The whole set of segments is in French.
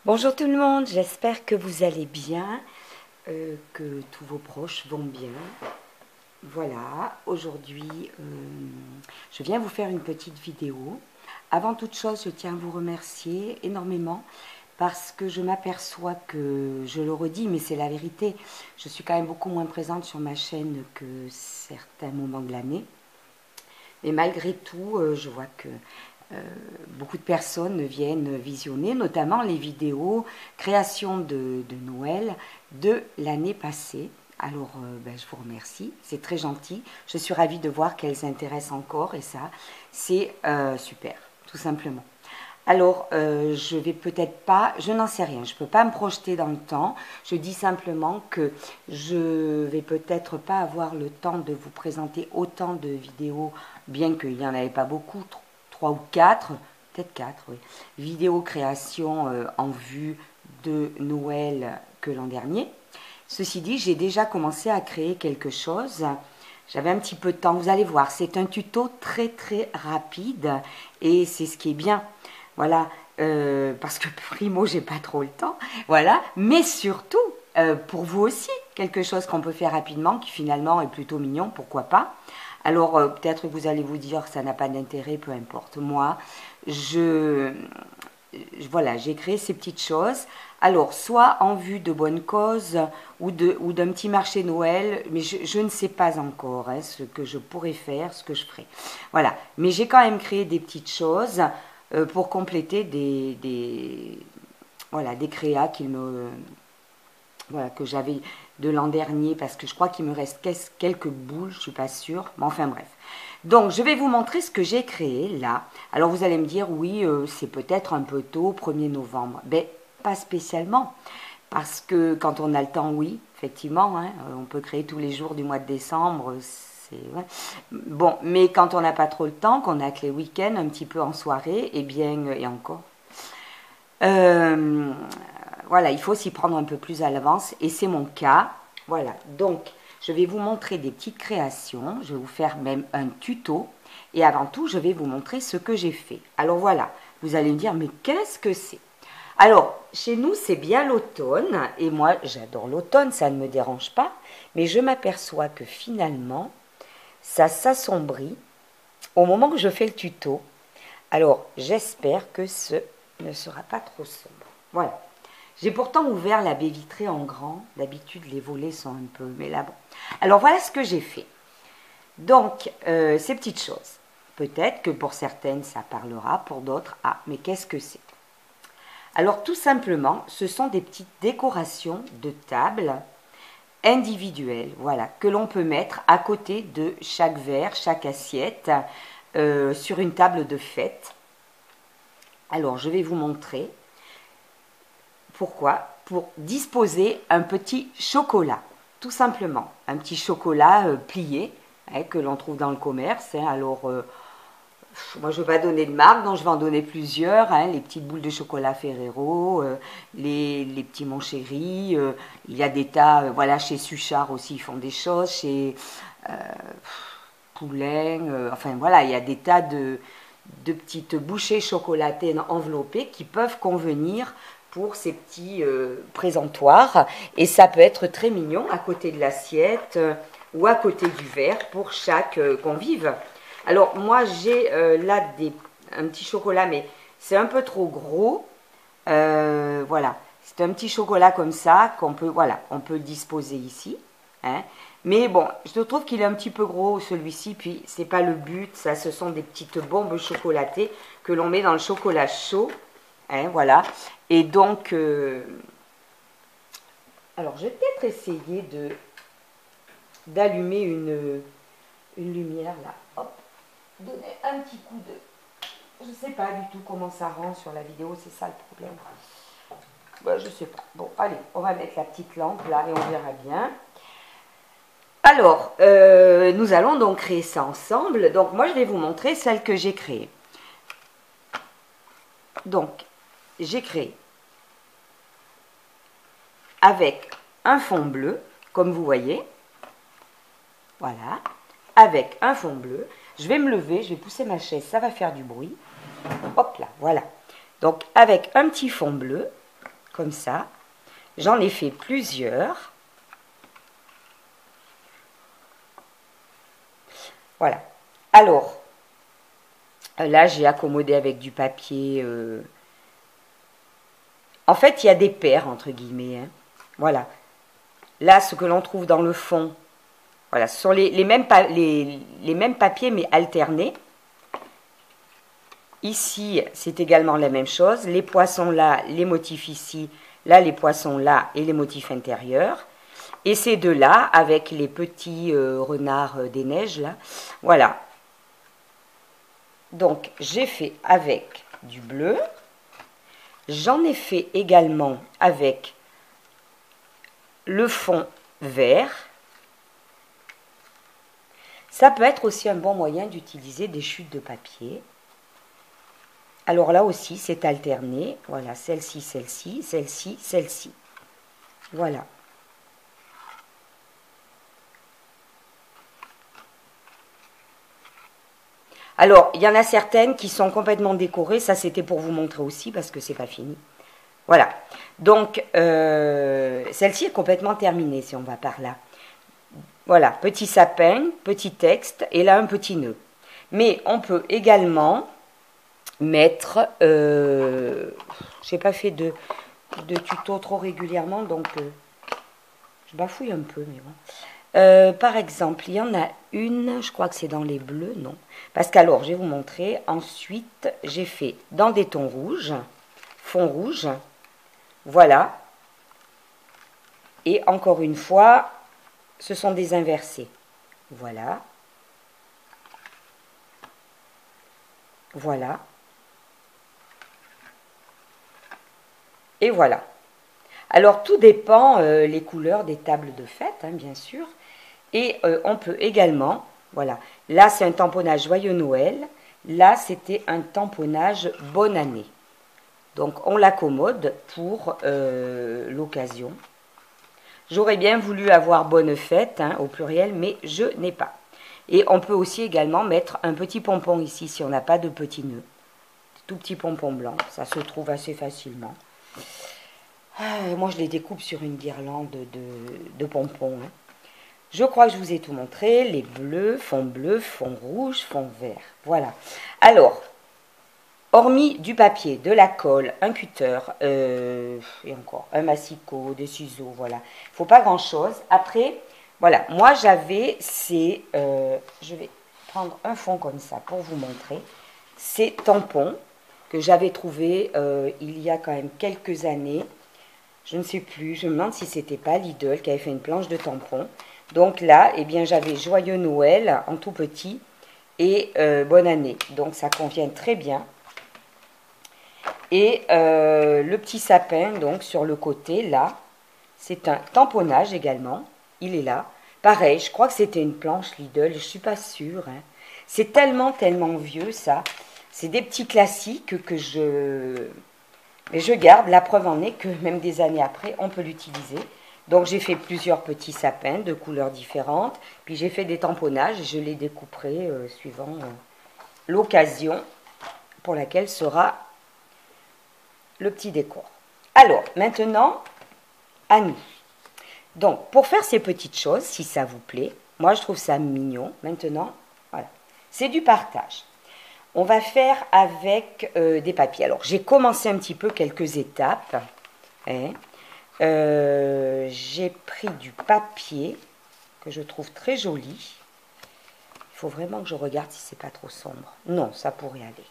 Bonjour tout le monde, j'espère que vous allez bien, que tous vos proches vont bien. Voilà, aujourd'hui, je viens vous faire une petite vidéo. Avant toute chose, je tiens à vous remercier énormément parce que je m'aperçois que, je le redis, mais c'est la vérité, je suis quand même beaucoup moins présente sur ma chaîne que certains moments de l'année. Mais malgré tout, je vois que beaucoup de personnes viennent visionner, notamment les vidéos création de Noël de l'année passée. Alors, je vous remercie, c'est très gentil. Je suis ravie de voir qu'elles s'intéressent encore et ça, c'est super, tout simplement. Alors, je vais peut-être pas, je n'en sais rien, je ne peux pas me projeter dans le temps. Je dis simplement que je vais peut-être pas avoir le temps de vous présenter autant de vidéos, bien qu'il n'y en avait pas beaucoup, 3 ou 4, peut-être 4, oui, vidéos création en vue de Noël que l'an dernier. Ceci dit, j'ai déjà commencé à créer quelque chose. J'avais un petit peu de temps, vous allez voir, c'est un tuto très très rapide et c'est ce qui est bien. Voilà, parce que primo, j'ai pas trop le temps. Voilà, mais surtout, pour vous aussi, quelque chose qu'on peut faire rapidement, qui finalement est plutôt mignon, pourquoi pas. Alors, peut-être que vous allez vous dire que ça n'a pas d'intérêt, peu importe. Moi, voilà, j'ai créé ces petites choses. Alors, soit en vue de bonnes causes ou d'un petit marché Noël, mais je ne sais pas encore ce que je pourrais faire, ce que je ferai. Voilà, mais j'ai quand même créé des petites choses pour compléter voilà, des créas voilà, que j'avais de l'an dernier, parce que je crois qu'il me reste quelques boules, je ne suis pas sûre, mais enfin bref. Donc, je vais vous montrer ce que j'ai créé là. Alors, vous allez me dire, oui, c'est peut-être un peu tôt, 1er novembre. Ben, pas spécialement, parce que quand on a le temps, oui, effectivement, hein, on peut créer tous les jours du mois de décembre, ouais. Bon, mais quand on n'a pas trop le temps, qu'on a que les week-ends, un petit peu en soirée, eh bien, et encore. Euh, voilà, il faut s'y prendre un peu plus à l'avance, et c'est mon cas. Voilà, donc je vais vous montrer des petites créations, je vais vous faire même un tuto, et avant tout, je vais vous montrer ce que j'ai fait. Alors voilà, vous allez me dire, mais qu'est-ce que c'est? Alors, chez nous, c'est bien l'automne, et moi, j'adore l'automne, ça ne me dérange pas, mais je m'aperçois que finalement, ça s'assombrit au moment que je fais le tuto. Alors, j'espère que ce ne sera pas trop sombre. Voilà. J'ai pourtant ouvert la baie vitrée en grand. D'habitude, les volets sont un peu... Mais là, bon. Alors, voilà ce que j'ai fait. Donc, ces petites choses. Peut-être que pour certaines, ça parlera. Pour d'autres, ah, mais qu'est-ce que c'est? Alors, tout simplement, ce sont des petites décorations de table individuelles, voilà, que l'on peut mettre à côté de chaque verre, chaque assiette, sur une table de fête. Alors, je vais vous montrer. Pourquoi? Pour disposer un petit chocolat, tout simplement. Un petit chocolat plié, que l'on trouve dans le commerce. Alors, moi, je ne vais pas donner de marque, donc je vais en donner plusieurs. Les petites boules de chocolat Ferrero, les petits Mon Chéri. Il y a des tas, voilà, chez Suchard aussi, ils font des choses. Chez Poulain, enfin voilà, il y a des tas de petites bouchées chocolatées enveloppées qui peuvent convenir pour ces petits présentoirs. Et ça peut être très mignon à côté de l'assiette ou à côté du verre pour chaque convive. Alors moi j'ai là un petit chocolat, mais c'est un peu trop gros. Voilà, c'est un petit chocolat comme ça qu'on peut, voilà, on peut le disposer ici. Hein. Mais bon, je trouve qu'il est un petit peu gros celui-ci, puis c'est pas le but, ça, ce sont des petites bombes chocolatées que l'on met dans le chocolat chaud, hein, voilà. Et donc, alors je vais peut-être essayer d'allumer une lumière là, hop, donner un petit coup de, je sais pas du tout comment ça rend sur la vidéo, c'est ça le problème. Ben, je sais pas. Bon, allez, on va mettre la petite lampe là et on verra bien. Alors, nous allons donc créer ça ensemble. Donc, moi, je vais vous montrer celle que j'ai créée. Donc, j'ai créé avec un fond bleu, comme vous voyez. Voilà. Avec un fond bleu. Je vais me lever, je vais pousser ma chaise, ça va faire du bruit. Hop là, voilà. Donc, avec un petit fond bleu. comme ça. J'en ai fait plusieurs. Voilà. Alors, là, j'ai accommodé avec du papier. En fait, il y a des paires, entre guillemets. Hein. Voilà. Là, ce que l'on trouve dans le fond, voilà, ce sont les mêmes papiers, mais alternés. Ici, c'est également la même chose. Les poissons là, les motifs ici. Là, les poissons là et les motifs intérieurs. Et ces deux-là, avec les petits renards des neiges, là. Voilà. Donc, j'ai fait avec du bleu. J'en ai fait également avec le fond vert. Ça peut être aussi un bon moyen d'utiliser des chutes de papier. Alors là aussi, c'est alterné. Voilà, celle-ci, celle-ci, celle-ci, celle-ci. Voilà. Alors, il y en a certaines qui sont complètement décorées. Ça, c'était pour vous montrer aussi parce que c'est pas fini. Voilà. Donc, celle-ci est complètement terminée si on va par là. Voilà, petit sapin, petit texte et là un petit nœud. Mais on peut également mettre, j'ai pas fait de tuto trop régulièrement, donc je bafouille un peu, mais bon. Par exemple, il y en a une, je crois que c'est dans les bleus, non. Parce qu'alors, je vais vous montrer. Ensuite, j'ai fait dans des tons rouges, fond rouge, voilà. Et encore une fois, ce sont des inversés. Voilà. Voilà. Et voilà. Alors, tout dépend les couleurs des tables de fête, hein, bien sûr. Et on peut également, voilà, là c'est un tamponnage Joyeux Noël, là c'était un tamponnage Bonne Année. Donc on l'accommode pour l'occasion. J'aurais bien voulu avoir Bonne Fête, hein, au pluriel, mais je n'ai pas. Et on peut aussi également mettre un petit pompon ici, si on n'a pas de petit nœud. Tout petit pompon blanc, ça se trouve assez facilement. Moi je les découpe sur une guirlande de pompons. Hein. Je crois que je vous ai tout montré, les bleus, fond rouge, fond vert. Voilà. Alors, hormis du papier, de la colle, un cutter, et encore, un massicot, des ciseaux, voilà. Il ne faut pas grand-chose. Après, voilà, moi j'avais ces... je vais prendre un fond comme ça pour vous montrer. Ces tampons que j'avais trouvés il y a quand même quelques années. Je ne sais plus, je me demande si c'était pas Lidl qui avait fait une planche de tampons. Donc là, eh bien, j'avais Joyeux Noël en tout petit et Bonne Année. Donc ça convient très bien. Et le petit sapin, donc sur le côté, là, c'est un tamponnage également. Il est là. Pareil, je crois que c'était une planche Lidl, je ne suis pas sûre. Hein. C'est tellement vieux, ça. C'est des petits classiques que je garde. La preuve en est que même des années après, on peut l'utiliser. Donc j'ai fait plusieurs petits sapins de couleurs différentes. Puis j'ai fait des tamponnages et je les découperai suivant l'occasion pour laquelle sera le petit décor. Alors, maintenant, à nous. Donc, pour faire ces petites choses, si ça vous plaît, moi je trouve ça mignon. Maintenant, voilà, c'est du partage. On va faire avec des papiers. Alors, j'ai commencé un petit peu quelques étapes. Hein. J'ai pris du papier que je trouve très joli. Il faut vraiment que je regarde si c'est pas trop sombre. Non, ça pourrait aller.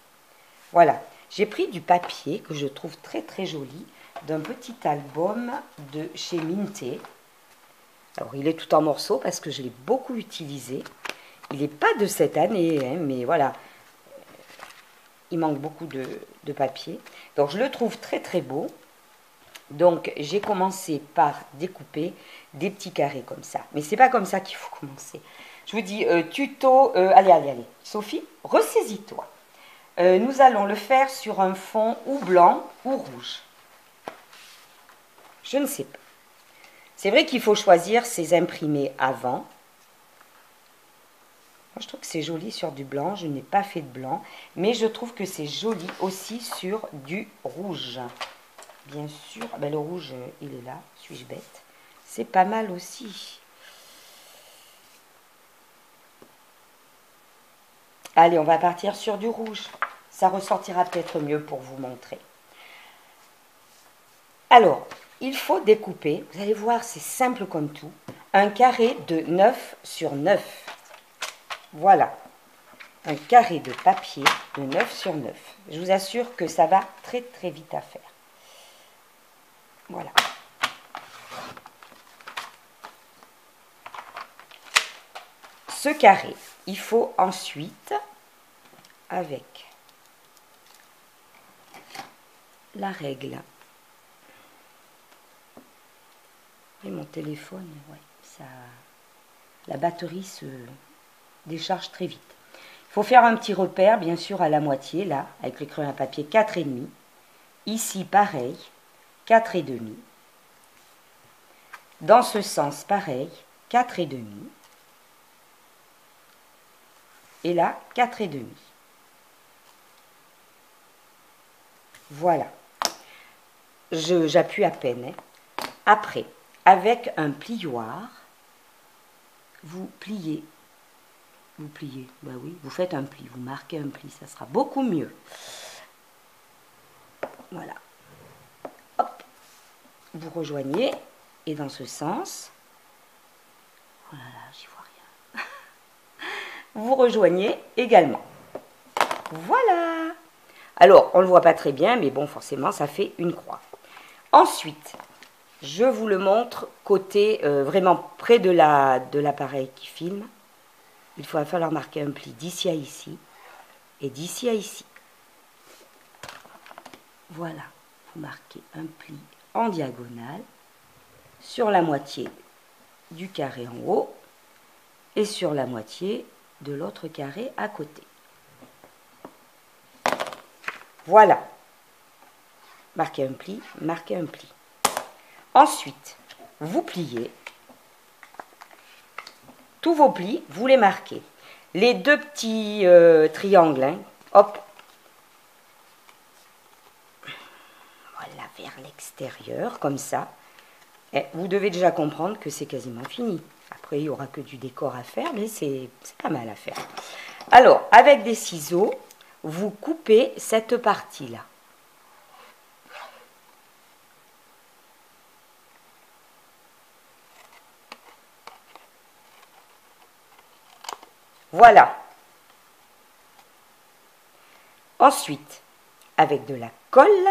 Voilà, j'ai pris du papier que je trouve très joli d'un petit album de chez Minté. Alors, il est tout en morceaux parce que je l'ai beaucoup utilisé. Il n'est pas de cette année, hein, mais voilà. Il manque beaucoup de papier. Donc, je le trouve très beau. Donc, j'ai commencé par découper des petits carrés comme ça. Mais c'est pas comme ça qu'il faut commencer. Je vous dis, tuto... allez. Sophie, ressaisis-toi. Nous allons le faire sur un fond ou blanc ou rouge. Je ne sais pas. C'est vrai qu'il faut choisir ses imprimés avant. Moi, je trouve que c'est joli sur du blanc. Je n'ai pas fait de blanc. Mais je trouve que c'est joli aussi sur du rouge. bien sûr. Ben, le rouge, il est là, suis-je bête? C'est pas mal aussi. Allez, on va partir sur du rouge. Ça ressortira peut-être mieux pour vous montrer. Alors, il faut découper, vous allez voir, c'est simple comme tout, un carré de 9 sur 9. Voilà, un carré de papier de 9 sur 9. Je vous assure que ça va très très vite à faire. Voilà. Ce carré, il faut ensuite, avec la règle, et mon téléphone, ouais, ça, la batterie se décharge très vite. Il faut faire un petit repère, bien sûr, à la moitié, là, avec le crayon à papier 4,5. Ici, pareil, 4,5. Dans ce sens, pareil, 4,5. Et là, 4,5. Voilà. J'appuie à peine. Hein. Après, avec un plioir, vous pliez. Vous pliez, bah oui, vous faites un pli, vous marquez un pli, ça sera beaucoup mieux. Voilà. Hop. Vous rejoignez, et dans ce sens, oh là là, j'y vois rien. Vous rejoignez également. Voilà. Alors, on ne le voit pas très bien, mais bon, forcément, ça fait une croix. Ensuite, je vous le montre côté, vraiment près de l'appareil qui filme. Il va falloir marquer un pli d'ici à ici et d'ici à ici. Voilà, vous marquez un pli en diagonale sur la moitié du carré en haut et sur la moitié de l'autre carré à côté. Voilà. Marquez un pli, marquez un pli. Ensuite, vous pliez. Tous vos plis, vous les marquez. Les deux petits triangles, hein, hop. Voilà, vers l'extérieur, comme ça. Et vous devez déjà comprendre que c'est quasiment fini. Après, il n'y aura que du décor à faire, mais c'est pas mal à faire. Alors, avec des ciseaux, vous coupez cette partie-là. Voilà. Ensuite, avec de la colle,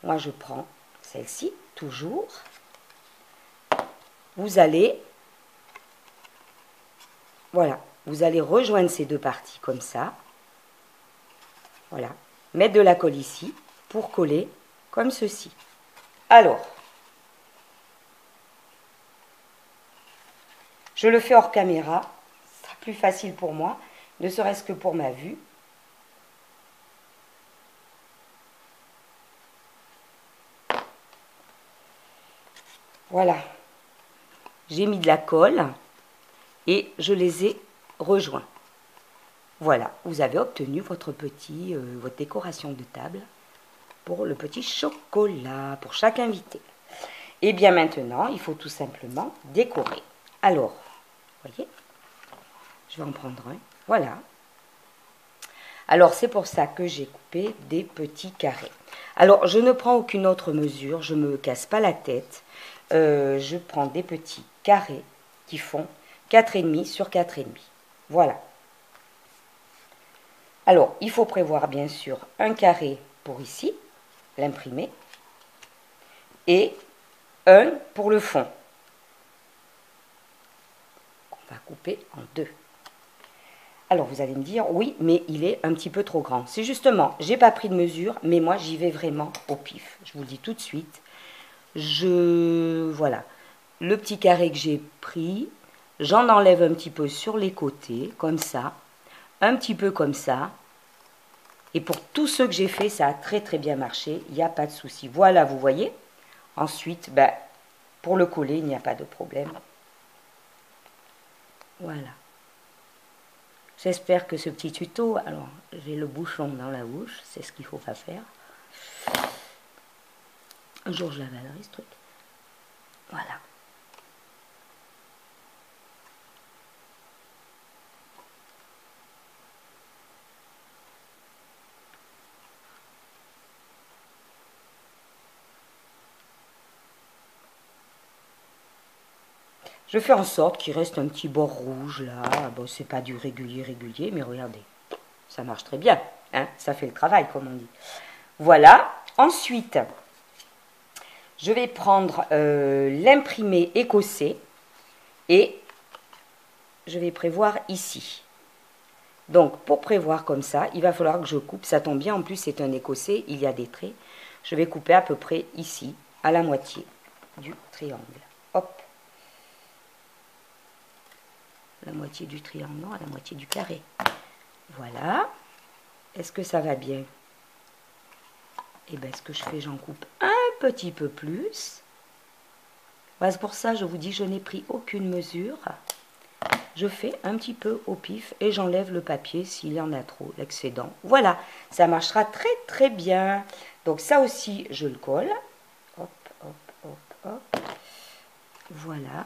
moi je prends celle-ci, toujours. Vous allez, voilà, vous allez rejoindre ces deux parties comme ça. Voilà, mettre de la colle ici pour coller comme ceci. Alors, je le fais hors caméra, ce sera plus facile pour moi, ne serait-ce que pour ma vue. Voilà, j'ai mis de la colle et je les ai rejoints. Voilà, vous avez obtenu votre décoration de table pour le petit chocolat, pour chaque invité. Et bien maintenant, il faut tout simplement décorer. Alors, vous voyez, je vais en prendre un. Voilà. Alors, c'est pour ça que j'ai coupé des petits carrés. Alors, je ne prends aucune autre mesure, je ne me casse pas la tête. Je prends des petits carrés qui font 4,5 sur 4,5. Voilà. Alors, il faut prévoir bien sûr un carré pour ici, l'imprimer, et un pour le fond. On va couper en deux. Alors, vous allez me dire, oui, mais il est un petit peu trop grand. C'est justement, j'ai pas pris de mesure, mais moi, j'y vais vraiment au pif. Je vous le dis tout de suite. Voilà, le petit carré que j'ai pris, j'en enlève un petit peu sur les côtés, comme ça, un petit peu comme ça. Et pour tous ceux que j'ai fait, ça a très très bien marché, il n'y a pas de souci. Voilà, vous voyez. Ensuite, ben, pour le coller, il n'y a pas de problème. Voilà. J'espère que ce petit tuto, alors j'ai le bouchon dans la bouche, c'est ce qu'il faut pas faire. Un jour, je l'avalerai, ce truc. Voilà. Je fais en sorte qu'il reste un petit bord rouge là. Bon, c'est pas du régulier, mais regardez. Ça marche très bien. Hein, ça fait le travail, comme on dit. Voilà. Ensuite, je vais prendre l'imprimé écossais et je vais prévoir ici. Donc, pour prévoir comme ça, il va falloir que je coupe. Ça tombe bien, en plus, c'est un écossais, il y a des traits. Je vais couper à peu près ici, à la moitié du triangle. Hop. La moitié du triangle, non, à la moitié du carré. Voilà. Est-ce que ça va bien? Et bien, ce que je fais, j'en coupe un petit peu plus. C'est pour ça, je vous dis, je n'ai pris aucune mesure. Je fais un petit peu au pif et j'enlève le papier s'il y en a trop, l'excédent. Voilà, ça marchera très très bien. Donc ça aussi, je le colle. Hop, hop, hop, hop. Voilà.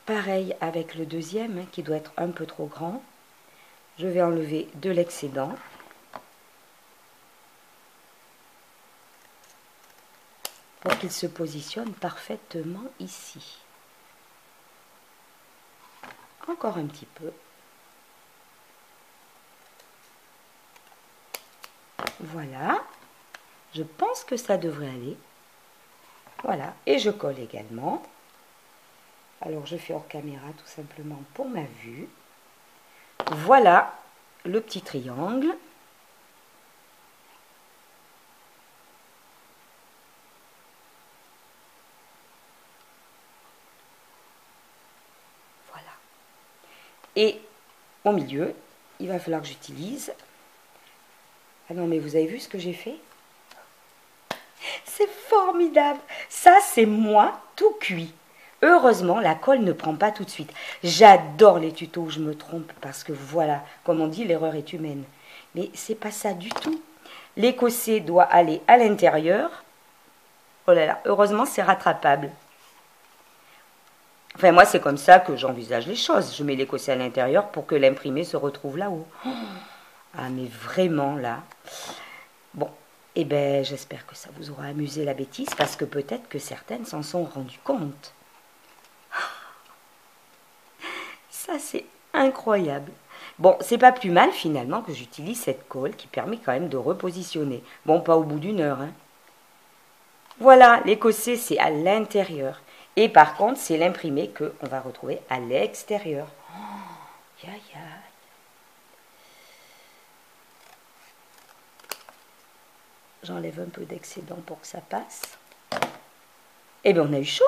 Pareil avec le deuxième, hein, qui doit être un peu trop grand. Je vais enlever de l'excédent. Pour qu'il se positionne parfaitement ici. Encore un petit peu. Voilà. Je pense que ça devrait aller. Voilà. Et je colle également. Alors, je fais hors caméra tout simplement pour ma vue. Voilà le petit triangle. Voilà. Et au milieu, il va falloir que j'utilise... Ah non, mais vous avez vu ce que j'ai fait? C'est formidable. Ça, c'est moi tout cuit. Heureusement, la colle ne prend pas tout de suite. J'adore les tutos où je me trompe parce que voilà, comme on dit, l'erreur est humaine. Mais c'est pas ça du tout. L'écossais doit aller à l'intérieur. Oh là là, heureusement, c'est rattrapable. Enfin, moi, c'est comme ça que j'envisage les choses. Je mets l'écossais à l'intérieur pour que l'imprimé se retrouve là-haut. Ah, mais vraiment, là. Bon, eh bien, j'espère que ça vous aura amusé la bêtise parce que peut-être que certaines s'en sont rendues compte. Ça, c'est incroyable. Bon, c'est pas plus mal finalement que j'utilise cette colle qui permet quand même de repositionner. Bon, pas au bout d'une heure. Hein. Voilà, l'écossais, c'est à l'intérieur. Et par contre, c'est l'imprimé qu'on va retrouver à l'extérieur. Oh, ya, ya. J'enlève un peu d'excédent pour que ça passe. Eh bien, on a eu chaud.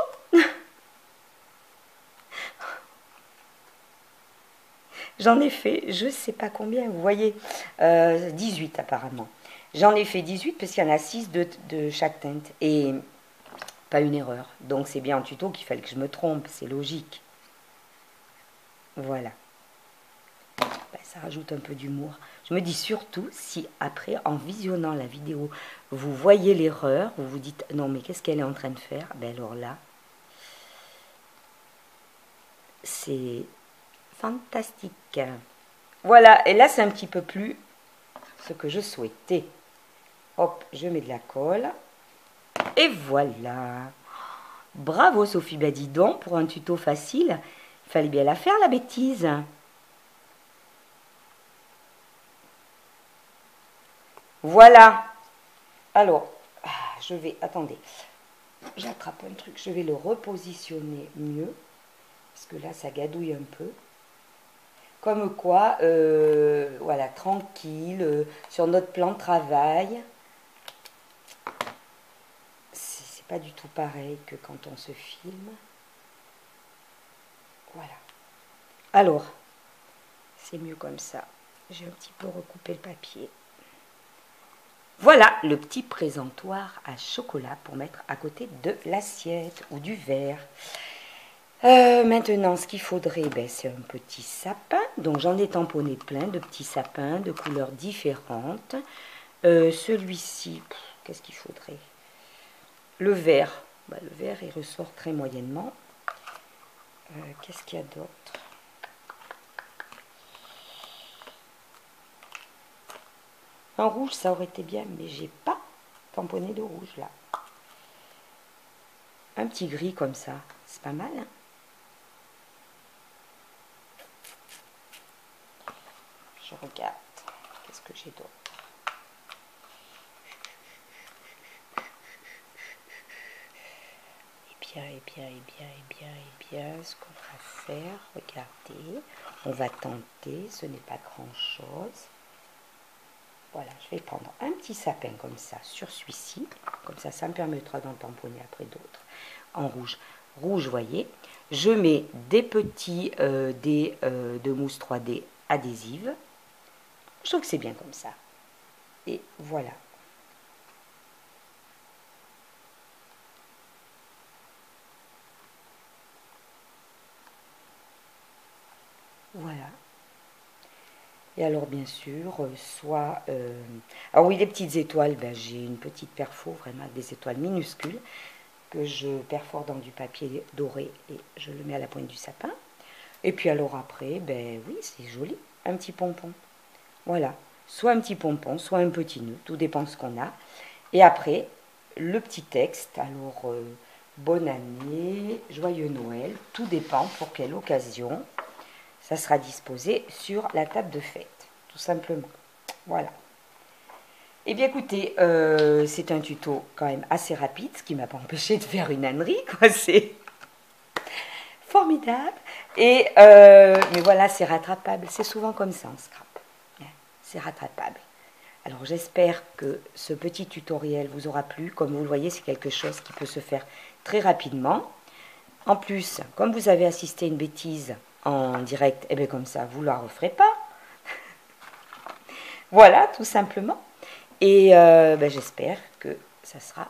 J'en ai fait, je ne sais pas combien, vous voyez, 18 apparemment. J'en ai fait 18 parce qu'il y en a 6 de chaque teinte. Et pas une erreur. Donc c'est bien en tuto qu'il fallait que je me trompe, c'est logique. Voilà. Ben, ça rajoute un peu d'humour. Je me dis surtout si après, en visionnant la vidéo, vous voyez l'erreur, vous vous dites non mais qu'est-ce qu'elle est en train de faire? Ben alors là, c'est fantastique. Voilà, et là c'est un petit peu plus ce que je souhaitais. Hop, je mets de la colle. Et voilà. Bravo Sophie, ben dis donc, pour un tuto facile, il fallait bien la faire la bêtise. Voilà. Alors, je vais, attendez, j'attrape un truc, je vais le repositionner mieux, parce que là ça gadouille un peu. Comme quoi, voilà, tranquille, sur notre plan de travail. C'est pas du tout pareil que quand on se filme. Voilà. Alors, c'est mieux comme ça. J'ai un petit peu recoupé le papier. Voilà le petit présentoir à chocolat pour mettre à côté de l'assiette ou du verre. Maintenant, ce qu'il faudrait, ben, c'est un petit sapin. Donc, j'en ai tamponné plein de petits sapins de couleurs différentes. Celui-ci, qu'est-ce qu'il faudrait? Le vert. Ben, le vert, il ressort très moyennement. Qu'est-ce qu'il y a d'autre? Un rouge, ça aurait été bien, mais j'ai pas tamponné de rouge là. Un petit gris comme ça, c'est pas mal, hein? Je regarde, qu'est-ce que j'ai d'autre? Et bien, ce qu'on va faire, regardez, on va tenter, ce n'est pas grand-chose. Voilà, je vais prendre un petit sapin comme ça sur celui-ci, comme ça me permettra d'en tamponner après d'autres. En rouge, rouge, voyez, je mets des petits dés de mousse 3D adhésive. Je trouve que c'est bien comme ça. Et voilà. Voilà. Et alors, bien sûr, alors oui, les petites étoiles, ben, j'ai une petite perfo, vraiment avec des étoiles minuscules, que je perfore dans du papier doré et je le mets à la pointe du sapin. Et puis alors après, ben oui, c'est joli, un petit pompon. Voilà, soit un petit pompon, soit un petit nœud, tout dépend de ce qu'on a. Et après, le petit texte, alors bonne année, joyeux Noël, tout dépend pour quelle occasion. Ça sera disposé sur la table de fête, tout simplement. Voilà. Eh bien écoutez, c'est un tuto quand même assez rapide, ce qui ne m'a pas empêché de faire une ânerie, quoi. C'est formidable. Et mais voilà, c'est rattrapable. C'est souvent comme ça en scrap. C'est rattrapable. Alors j'espère que ce petit tutoriel vous aura plu. Comme vous le voyez, c'est quelque chose qui peut se faire très rapidement. En plus, comme vous avez assisté à une bêtise en direct, et bien comme ça, vous ne la referez pas. Voilà, tout simplement. Et ben, j'espère que ça sera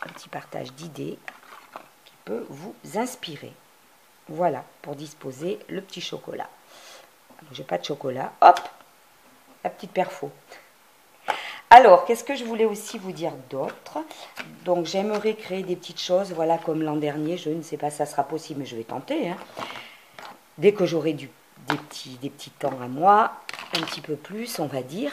un petit partage d'idées qui peut vous inspirer. Voilà, pour disposer le petit chocolat. J'ai pas de chocolat. Hop, la petite perfo. Alors, qu'est-ce que je voulais aussi vous dire d'autre? Donc, j'aimerais créer des petites choses, voilà, comme l'an dernier. Je ne sais pas si ça sera possible, mais je vais tenter. Hein. Dès que j'aurai des petits temps à moi, un petit peu plus, on va dire.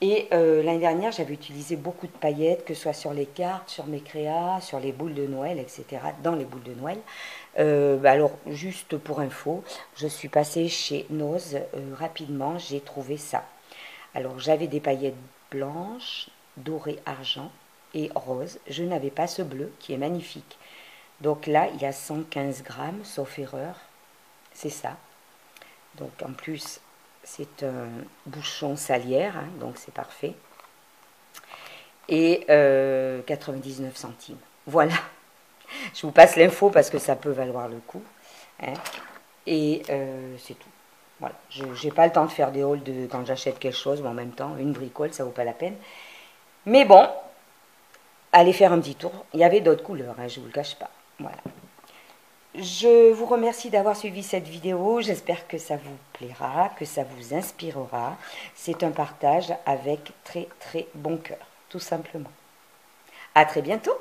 Et l'année dernière, j'avais utilisé beaucoup de paillettes, que ce soit sur les cartes, sur mes créas, sur les boules de Noël, etc., dans les boules de Noël. Alors, juste pour info, je suis passée chez Noz rapidement, j'ai trouvé ça. Alors, j'avais des paillettes blanches, dorées, argent et rose. Je n'avais pas ce bleu qui est magnifique. Donc là, il y a 115 grammes, sauf erreur. C'est ça. Donc, en plus, c'est un bouchon salière, hein, donc c'est parfait. Et 99 centimes. Voilà. Je vous passe l'info parce que ça peut valoir le coup. Hein. Et c'est tout. Voilà. Je n'ai pas le temps de faire des hauls quand j'achète quelque chose, mais en même temps, une bricole, ça ne vaut pas la peine. Mais bon, allez faire un petit tour. Il y avait d'autres couleurs, hein, je ne vous le cache pas. Voilà. Je vous remercie d'avoir suivi cette vidéo. J'espère que ça vous plaira, que ça vous inspirera. C'est un partage avec très très bon cœur, tout simplement. À très bientôt.